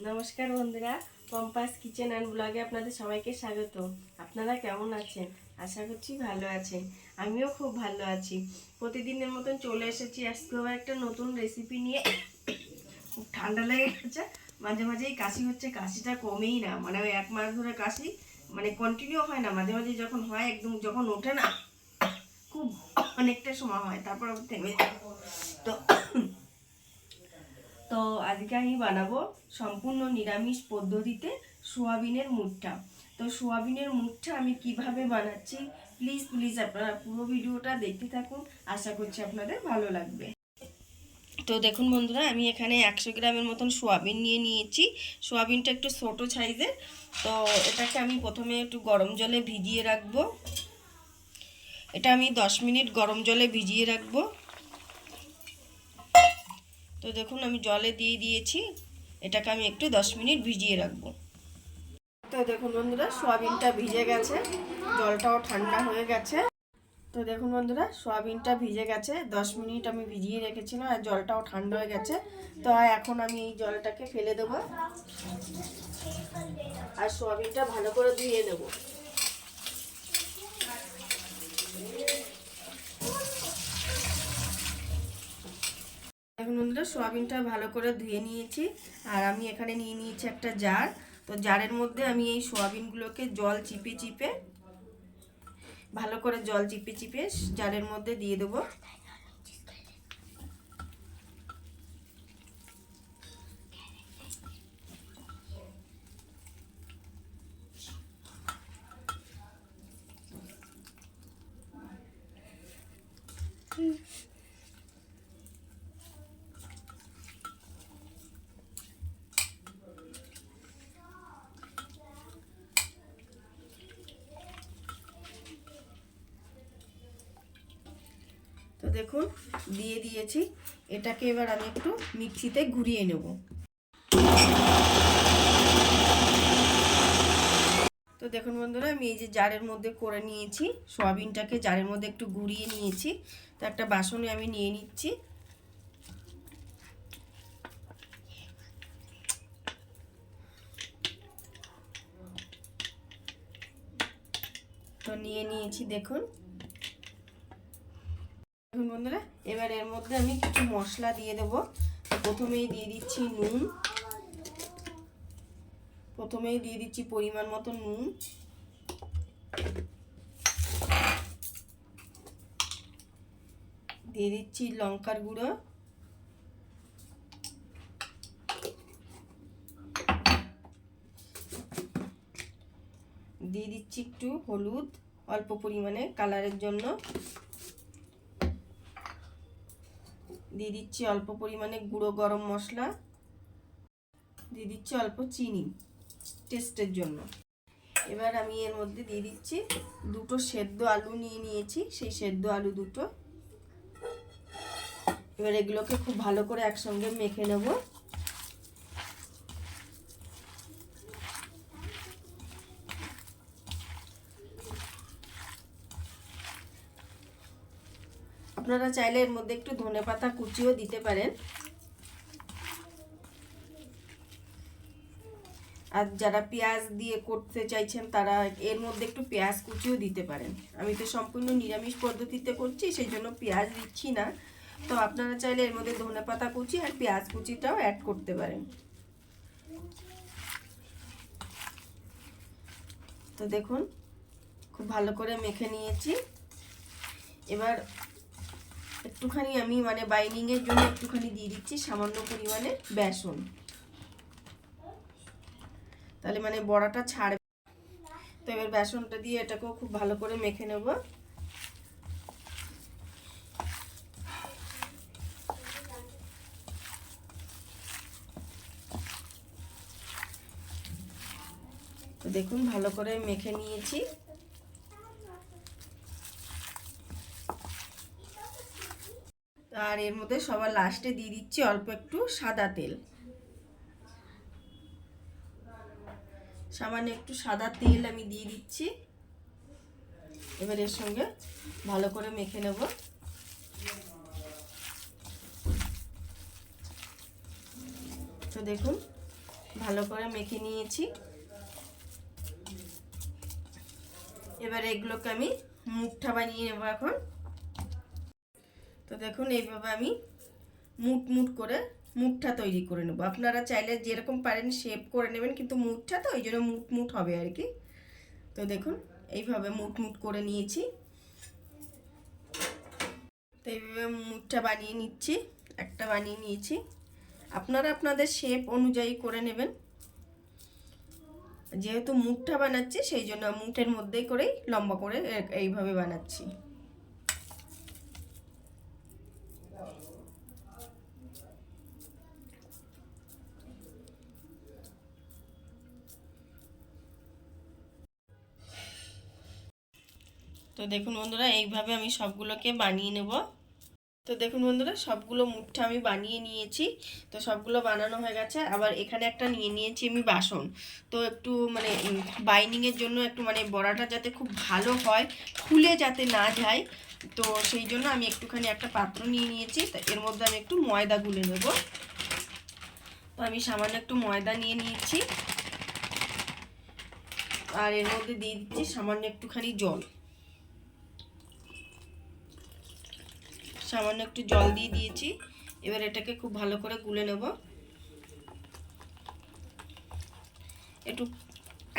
নমস্কার বন্ধুরা, পম্পাস kitchen and ব্লগে আপনাদের সবাইকে স্বাগত। আপনারা কেমন আছেন? আশা করছি ভালো আছেন। আমিও খুব ভালো আছি। প্রতিদিনের মতন চলে এসেছি আজকেও একটা নতুন রেসিপি নিয়ে। খুব ঠান্ডা লেগে গেছে, মাঝে মাঝেই কাশি হচ্ছে, কাশিটা কমেই না, মানে ওই 1 মাস ধরে কাশি, মানে কন্টিনিউ হয় না, মাঝে মাঝে যখন হয় একদম, যখন ওঠে না খুব অনেকটা সময় হয়, তারপর আবার থেমে যায়। তো তো আজকে আমি বানাবো সম্পূর্ণ নিরামিষ পদ্ধতিতে সোয়াবিনের মুঠা। তো সোয়াবিনের মুঠা আমি কিভাবে বানাচ্ছি, প্লিজ প্লিজ আপনারা পুরো ভিডিওটা দেখতে থাকুন, আশা করছি আপনাদের ভালো লাগবে। তো দেখুন বন্ধুরা, আমি এখানে 100 গ্রামের মতন সোয়াবিন নিয়ে নিয়েছি। সোয়াবিনটা একটু ছোটো সাইজের। তো এটাকে আমি প্রথমে একটু গরম জলে ভিজিয়ে রাখবো। এটা আমি 10 মিনিট গরম জলে ভিজিয়ে রাখবো। তো দেখুন আমি জলে দিয়ে দিয়েছি, এটাকে আমি একটু 10 মিনিট ভিজিয়ে রাখবো। তো দেখুন বন্ধুরা, সোয়াবিনটা ভিজে গেছে, জলটাও ঠান্ডা হয়ে গেছে। তো দেখুন বন্ধুরা, সোয়াবিনটা ভিজে গেছে, 10 মিনিট আমি ভিজিয়ে রেখেছিলাম, আর জলটাও ঠান্ডা হয়ে গেছে। তো এখন আমি এই জলটাকে ফেলে দেবো, আর সোয়াবিনটা ভালো করে ধুয়ে নেব। দেখুন বন্ধুরা, সোয়াবিনটা ভালো করে ধুয়ে নিয়েছি, আর আমি এখানে নিয়ে নিয়েছি একটা জার। তো জারের মধ্যে আমি এই সোয়াবিনগুলোকে জল চিপে চিপে, ভালো করে জল চিপে চিপে জারের মধ্যে দিয়ে দেবো। তো দেখুন দিয়ে দিয়েছি, এটাকে এবার আমি একটু মিক্সিতে ঘুরিয়ে নেব। তো দেখুন বন্ধুরা, আমি এই যে জারের মধ্যে করে নিয়েছি, সয়াবিনটাকে জারের মধ্যে একটু ঘুরিয়ে নিয়েছি। তো একটা বাসনে আমি নিয়ে নিচ্ছি। তো নিয়ে নিয়েছি দেখুন। দেখুন বন্ধুরা, এবার এর মধ্যে আমি কিছু মশলা দিয়ে দেব। প্রথমেই দিয়ে দিচ্ছি নুন, প্রথমেই দিয়ে দিচ্ছি পরিমাণ মতো নুন। দিয়ে দিচ্ছি লঙ্কার গুঁড়ো, দিয়ে দিচ্ছি একটু হলুদ অল্প পরিমাণে কালারের জন্য, দিয়ে দিচ্ছি অল্প পরিমাণে গুঁড়ো গরম মশলা, দিয়ে দিচ্ছি অল্প চিনি টেস্টের জন্য। এবার আমি এর মধ্যে দিয়ে দিচ্ছি দুটো সেদ্ধ আলু নিয়ে নিয়েছি, সেই সেদ্ধ আলু দুটো। এবার এগুলোকে খুব ভালো করে একসঙ্গে মেখে নেব। আপনারা চাইলে এর মধ্যে একটু ধনেপাতা কুচিও দিতে পারেন, আর যারা পেঁয়াজ দিয়ে করতে চাইছেন তারা এর মধ্যে একটু পেঁয়াজ কুচিও দিতে পারেন। আমি তো সম্পূর্ণ নিরামিষ পদ্ধতিতে করছি, সেই জন্য পেঁয়াজ দিচ্ছি না। তো আপনারা চাইলে এর মধ্যে ধনেপাতা কুচি আর পেঁয়াজ কুচিটাও অ্যাড করতে পারেন। তো দেখুন খুব ভালো করে মেখে নিয়েছি। এবার একটুখানি আমি মানে বাইন্ডিংয়ের জন্য একটুখানি দিয়ে দিচ্ছি সামান্য পরিমাণে বেসন, তাহলে মানে বড়াটা ছাড়বে। তো এবার বেসনটা দিয়ে এটাকেও খুব ভালো করে মেখে নেব। তো দেখুন ভালো করে মেখে নিয়েছি। আর এর মধ্যে সবার লাস্টে দিয়ে দিচ্ছি অল্প একটু সাদা তেল, সামান্য একটু সাদা তেল আমি দিয়ে দিচ্ছি। এবার এর সঙ্গে ভালো করে মেখে নেব। তো দেখুন ভালো করে মেখে নিয়েছি। এবার এগুলোকে আমি মুঠা বানিয়ে নেব এখন। তো দেখুন এইভাবে আমি মুট মুট করে মুঠা তৈরি করে নেব। আপনারা চাইলে যেরকম পারেন শেপ করে নেবেন, কিন্তু মুঠটা তো ওই জন্য মুট মুট হবে আর কি। তো দেখুন এইভাবে মুট মুট করে নিয়েছি। তো এইভাবে মুঠটা বানিয়ে নিচ্ছি, একটা বানিয়ে নিয়েছি। আপনারা আপনাদের শেপ অনুযায়ী করে নেবেন। যেহেতু মুঠটা বানাচ্ছি সেই জন্য মুঠের মধ্যেই করেই লম্বা করে এইভাবে বানাচ্ছি। তো দেখুন বন্ধুরা এইভাবে আমি সবগুলোকে বানিয়ে নেব। তো দেখুন বন্ধুরা সবগুলো মুঠা আমি বানিয়ে নিয়েছি। তো সবগুলো বানানো হয়ে গেছে। আবার এখানে একটা নিয়ে নিয়েছি আমি বাসন। তো একটু মানে বাইন্ডিংয়ের জন্য একটু মানে বড়াটা যাতে খুব ভালো হয়, খুলে যাতে না যায়, তো সেই জন্য আমি একটুখানি একটা পাত্র নিয়ে নিয়েছি। তো এর মধ্যে আমি একটু ময়দা গুলে নেব। তো আমি সামান্য একটু ময়দা নিয়ে নিয়েছি, আর এর মধ্যে দিয়ে দিচ্ছি সামান্য একটুখানি জল। সামান্য একটু জল দিয়ে দিয়েছি। এবার এটাকে খুব ভালো করে গুলে নেব। একটু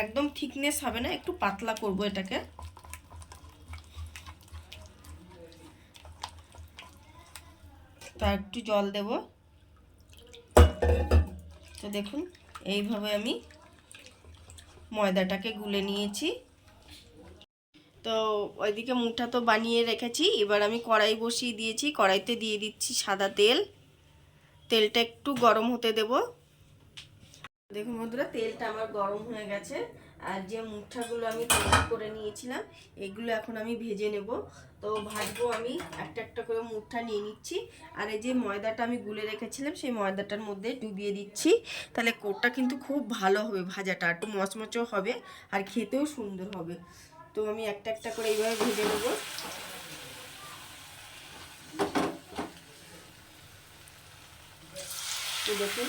একদম থিকনেস হবে না, একটু পাতলা করব এটাকে। তার একটু জল দেব। তো দেখুন এইভাবে আমি ময়দাটাকে গুলে নিয়েছি। তো ওইদিকে মুঠা তো বানিয়ে রেখেছি। এবার আমি কড়াই বসিয়ে দিয়েছি। কড়াইতে দিয়ে দিচ্ছি সাদা তেল। তেলটা একটু গরম হতে দেব। দেখুন বন্ধুরা তেলটা আমার গরম হয়ে গেছে। আর যে মুঠাগুলো আমি তৈরি করে নিয়েছিলাম এগুলো এখন আমি ভেজে নেব। তো ভাজবো আমি একটা একটা করে মুঠা নিয়ে নিচ্ছি। আর এই যে ময়দাটা আমি গুলে রেখেছিলাম সেই ময়দাটার মধ্যে ডুবিয়ে দিচ্ছি। তাহলে কোটটা কিন্তু খুব ভালো হবে, ভাজাটা একটু মচমচও হবে আর খেতেও সুন্দর হবে। তো আমি একটা একটা করে এইভাবে ভেজে নেব। তো দেখুন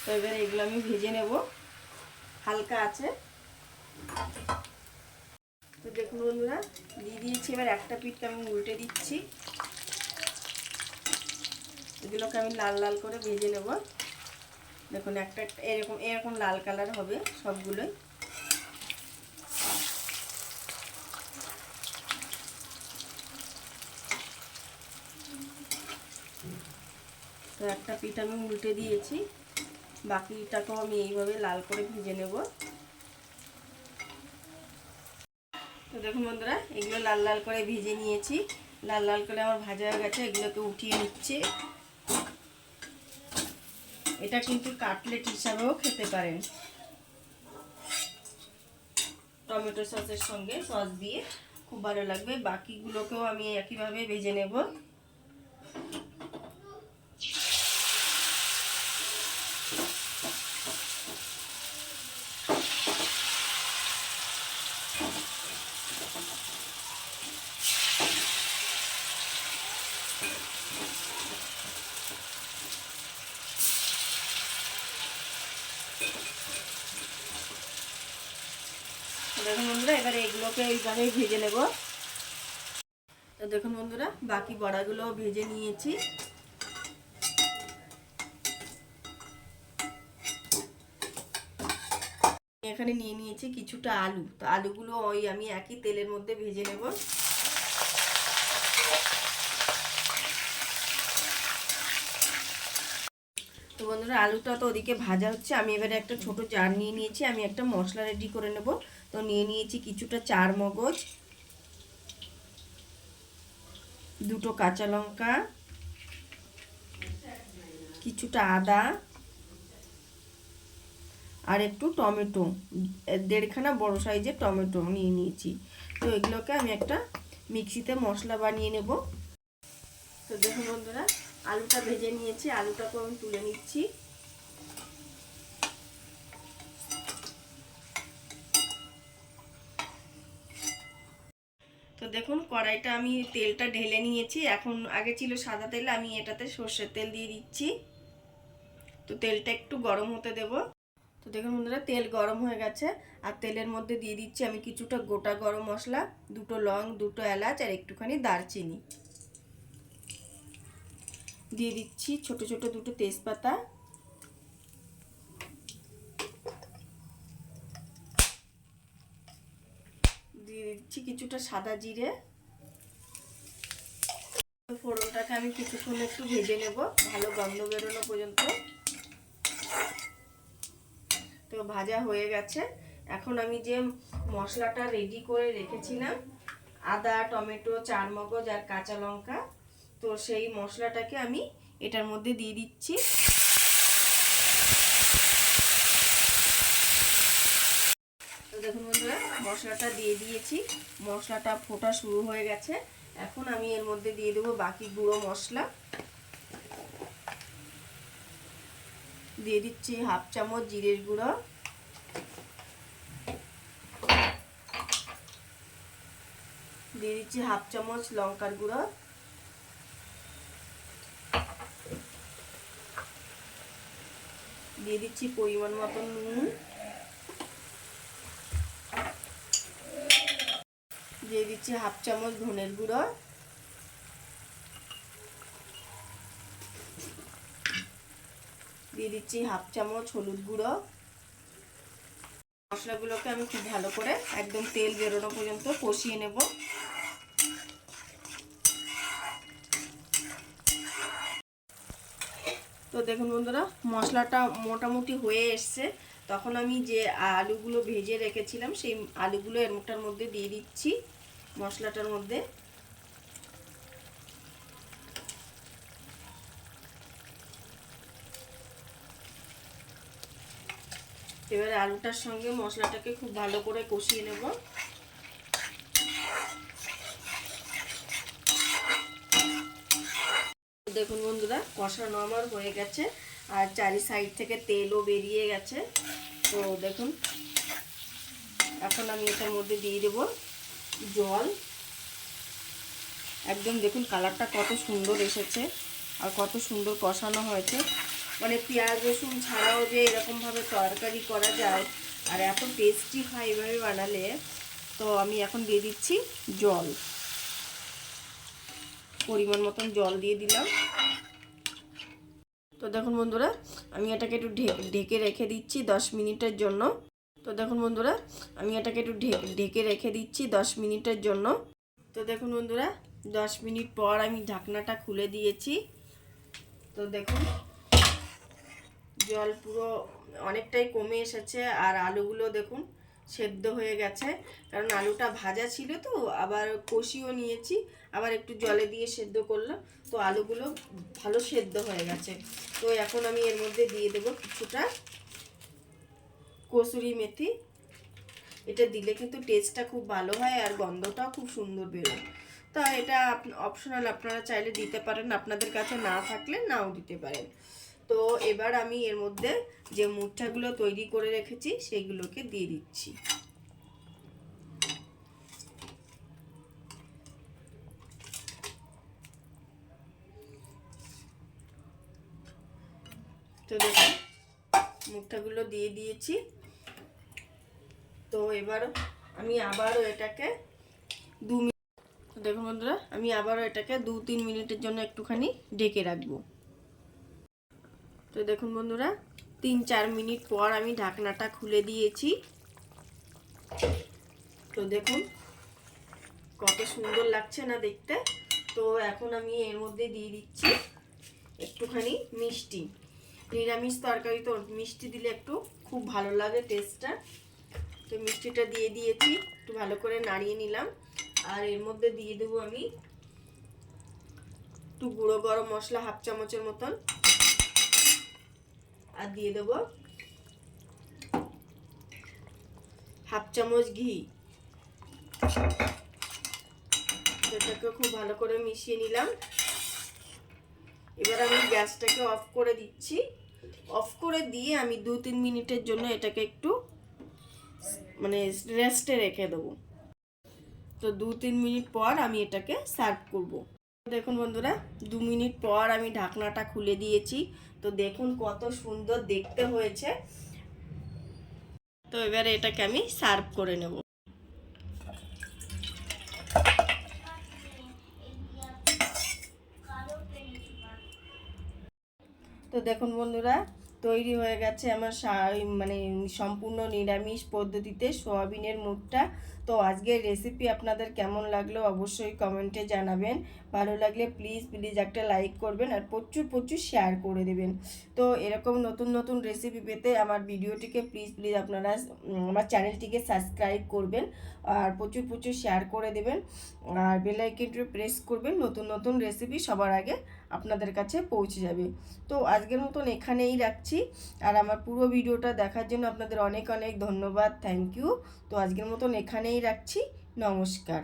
তো এবার এগুলো আমি ভেজে নেব, হালকা আছে। তো দেখুন বন্ধুরা দিয়ে দিয়েছি। এবার একটা পিঠকে আমি উল্টে দিচ্ছি। এগুলোকে আমি লাল লাল করে ভেজে নেব। দেখুন একটা একটা এরকম এরকম লাল কালার হবে সবগুলোই। তো একটা পিঠ আমি উল্টে দিয়েছি, বাকিটাকেও আমি এইভাবে লাল করে ভেজে নেব। তো দেখুন বন্ধুরা এগুলো লাল লাল করে ভেজে নিয়েছি। লাল লাল করে আমার ভাজা হয়ে গেছে। এগুলোকে উঠিয়ে নিচ্ছি। এটা কিন্তু কাটলেট হিসাবেও খেতে পারেন, টমেটো সসের সঙ্গে সস দিয়ে খুব ভালো লাগবে। বাকিগুলোকেও আমি একইভাবে ভেজে নেব। দেখুন বন্ধুরা এবারে এগুলোকে এইভাবেই ভেজে নেব। তো দেখুন বন্ধুরা বাকি বড়াগুলো ভেজে নিয়েছি। এখানে নিয়ে নিয়েছি কিছুটা আলু। তো আলুগুলো ওই আমি একই তেলের মধ্যে ভেজে নেব। তো বন্ধুরা আলুটা তো ওদিকে ভাজা হচ্ছে। আমি এবারে একটা ছোট জার নিয়ে নিয়েছি। আমি একটা মশলা রেডি করে নেব। তো নিয়ে নিয়েছি কিছুটা চার মগজ, দুটো কাঁচা লঙ্কা, কিছুটা আদা, আর একটু টমেটো, 1.5খানা বড় সাইজের টমেটো নিয়ে নিয়েছি। তো এগুলোকে আমি একটা মিক্সিতে মশলা বানিয়ে নেব। তো দেখুন বন্ধুরা, আলুটা ভেজে নিয়েছি, আলুটাকে আমি তুলে নিচ্ছি। তো দেখুন কড়াইটা আমি তেলটা ঢেলে নিয়েছি। এখন আগে ছিল সাদা তেল, আমি এটাতে সর্ষের তেল দিয়ে দিচ্ছি। তো তেলটা একটু গরম হতে দেব। তো দেখুন বন্ধুরা, তেল গরম হয়ে গেছে। আর তেলের মধ্যে দিয়ে দিচ্ছি আমি কিছুটা গোটা গরম মশলা, 2টো লং, 2টো এলাচ আর একটুখানি দারচিনি। দিয়ে দিচ্ছি ছোট ছোট 2টো তেজপাতা। দিয়ে দিচ্ছি কিছুটা সাদা জিরে। ফোড়নটাকে আমি কিছুক্ষণ একটু ভেজে নেব, ভালো গন্ধ বেরোনো পর্যন্ত। তো ভাজা হয়ে গেছে। এখন আমি যে মশলাটা রেডি করে রেখেছিলাম, আদা, টমেটো, চারমগজ আর কাঁচা লঙ্কা, তো সেই মশলাটাকে আমি এটার মধ্যে দিয়ে দিচ্ছি। তো দেখুন বন্ধুরা, মশলাটা দিয়ে দিয়েছি, মশলাটা ফোটা শুরু হয়ে গেছে। এখন আমি এর মধ্যে দিয়ে দেবো বাকি গুঁড়ো মশলা। দিয়ে দিচ্ছি 1/2 চামচ জিরের গুঁড়ো, দিয়ে দিচ্ছি 1/2 চামচ লঙ্কার গুঁড়ো, দিয়ে দিচ্ছি পরিমাণ মতো নুন, দিয়ে দিচ্ছি 1/2 চামচ ধনের গুঁড়ো, দিয়ে দিচ্ছি 1/2 চামচ হলুদ গুঁড়ো। মশলাগুলোকে আমি খুব ভালো করে একদম তেল বেরোনো পর্যন্ত কষিয়ে নেব। তো দেখুন বন্ধুরা, মশলাটা মোটামুটি হয়ে এসছে। তখন আমি যে আলুগুলো ভেজে রেখেছিলাম, সেই আলুগুলো এরটার মধ্যে দিয়ে দিচ্ছি, মশলাটার মধ্যে। এবারে আলুটার সঙ্গে মশলাটাকে খুব ভালো করে কষিয়ে নেব। দেখুন বন্ধুরা, কষানো আমার হয়ে গেছে আর চারি সাইড থেকে তেলও বেরিয়ে গেছে। তো দেখুন, এখন আমি এটার মধ্যে দিয়ে দেব জল। একদম দেখুন কালারটা কত সুন্দর এসেছে আর কত সুন্দর কষানো হয়েছে। মানে পেঁয়াজ রসুন ছাড়াও যে এরকমভাবে তরকারি করা যায় আর এত টেস্টি হয় এভাবে বানালে। তো আমি এখন দিয়ে দিচ্ছি জল, পরিমাণ মতন জল দিয়ে দিলাম। তো দেখুন বন্ধুরা, আমি এটাকে একটু ঢেকে রেখে দিচ্ছি 10 মিনিটের জন্য। তো দেখুন বন্ধুরা, আমি এটাকে একটু ঢেকে রেখে দিচ্ছি 10 মিনিটের জন্য। তো দেখুন বন্ধুরা, 10 মিনিট পর আমি ঢাকনাটা খুলে দিয়েছি। তো দেখুন জল পুরো অনেকটাই কমে এসেছে আর আলুগুলো দেখুন সেদ্ধ হয়ে গেছে, কারণ আলুটা ভাজা ছিল তো, আবার কষিও নিয়েছি, আবার একটু জলে দিয়ে সেদ্ধ করলাম। তো আলুগুলো ভালো সেদ্ধ হয়ে গেছে। তো এখন আমি এর মধ্যে দিয়ে দেবো কিছুটা কসুরি মেথি। এটা দিলে কিন্তু টেস্টটা খুব ভালো হয় আর গন্ধটাও খুব সুন্দর বেরোয়। তা এটা অপশনাল, আপনারা চাইলে দিতে পারেন, আপনাদের কাছে না থাকলে নাও দিতে পারেন। তো এবার আমি এর মধ্যে যে মুঠাগুলো তৈরি করে রেখেছি সেগুলোকে দিয়ে দিচ্ছি। তো দেখুন মুঠাগুলো দিয়ে দিয়েছি। তো এবার আমি আবারও এটাকে 2 মিনিট, দেখুন বন্ধুরা, আমি আবারও এটাকে 2-3 মিনিটের জন্য একটুখানি ঢেকে রাখবো। তো দেখুন বন্ধুরা, 3-4 মিনিট পর আমি ঢাকনাটা খুলে দিয়েছি। তো দেখুন কত সুন্দর লাগছে না দেখতে। তো এখন আমি এর মধ্যে দিয়ে দিচ্ছি একটুখানি মিষ্টি। নিরামিষ তরকারি তো মিষ্টি দিলে একটু খুব ভালো লাগে টেস্টটা। তো মিষ্টিটা দিয়ে দিয়েছি, একটু ভালো করে নাড়িয়ে নিলাম। আর এর মধ্যে দিয়ে দেবো আমি একটু গুঁড়ো গরম মশলা 1/2 চামচের মতন, আর দিয়ে দেবো হাফ চামচ ঘি। এটাকে খুব ভালো করে মিশিয়ে নিলাম। এবার আমি গ্যাসটাকে অফ করে দিচ্ছি। অফ করে দিয়ে আমি 2-3 মিনিটের জন্য এটাকে একটু মানে রেস্টে রেখে দেবো। তো 2-3 মিনিট পর আমি এটাকে সার্ভ করব। দেখুন বন্ধুরা, 2 মিনিট পর আমি ঢাকনাটা খুলে দিয়েছি। তো দেখুন কত সুন্দর দেখতে হয়েছে। তো এবারে এটাকে আমি সার্ভ করে নেব। তো দেখুন বন্ধুরা, তৈরি হয়ে গেছে আমার মানে সম্পূর্ণ নিরামিষ পদ্ধতিতে সোয়াবিনের মুখটা। তো আজকের রেসিপি আপনাদের কেমন লাগলো অবশ্যই কমেন্টে জানাবেন। ভালো লাগলে প্লিজ প্লিজ একটা লাইক করবেন আর প্রচুর প্রচুর শেয়ার করে দেবেন। তো এরকম নতুন নতুন রেসিপি পেতে আমার ভিডিওটিকে প্লিজ প্লিজ আপনারা আমার চ্যানেলটিকে সাবস্ক্রাইব করবেন আর প্রচুর প্রচুর শেয়ার করে দেবেন আর বেল আইকনটি প্রেস করবেন। নতুন নতুন রেসিপি সবার আগে আপনাদের কাছে পৌঁছে যাবে। তো আজকের মতন এখানেই রাখছি। আর আমার পুরো ভিডিওটা দেখার জন্য আপনাদের অনেক অনেক ধন্যবাদ, থ্যাংক ইউ। তো আজকের মতন এখানেই রাখছি, নমস্কার।